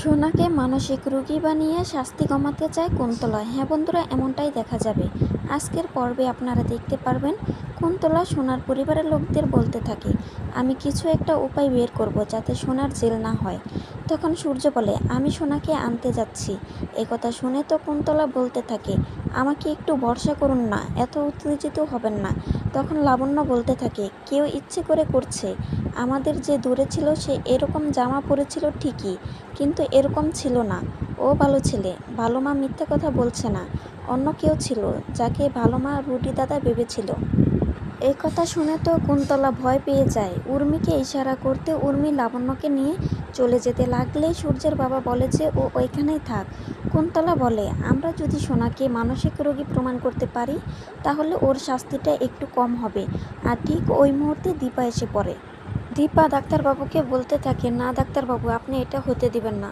সোনাকে মানসিক রোগী বানিয়ে শাস্তি কমাতে চায় কুন্তলা। হ্যাঁ বন্ধুরা, এমনটাই দেখা যাবে। আজকের পর্বে আপনারা দেখতে পারবেন কুন্তলা সোনার পরিবারের লোকদের বলতে থাকে, আমি কিছু একটা উপায় বের করব যাতে সোনার জেল না হয়। তখন সূর্য বলে, আমি সোনাকে আনতে যাচ্ছি। কথা শুনে তো কুন্তলা বলতে থাকে, আমাকে একটু ভরসা করুন না, এত উত্তেজিত হবেন না। তখন লাবণ্য বলতে থাকে, কেউ ইচ্ছে করে করছে। আমাদের যে দূরে ছিল সে এরকম জামা পরেছিল ঠিকই, কিন্তু এরকম ছিল না। ও ভালো ছেলে, ভালো মা মিথ্যে কথা বলছে না। অন্য কেউ ছিল, যাকে ভালো মা রুটি দাদা ভেবেছিল। এই কথা শুনে তো কুন্তলা ভয় পেয়ে যায়। উর্মিকে ইশারা করতে উর্মি লাবণ্যকে নিয়ে চলে যেতে লাগলেই সূর্যের বাবা বলে যে ও ওইখানেই থাক। কুন্তলা বলে, আমরা যদি সোনাকে মানসিক রোগী প্রমাণ করতে পারি তাহলে ওর শাস্তিটা একটু কম হবে। আর ঠিক ওই মুহূর্তে দীপা এসে পড়ে। দীপা ডাক্তারবাবুকে বলতে থাকে, না ডাক্তারবাবু, আপনি এটা হতে দিবেন না।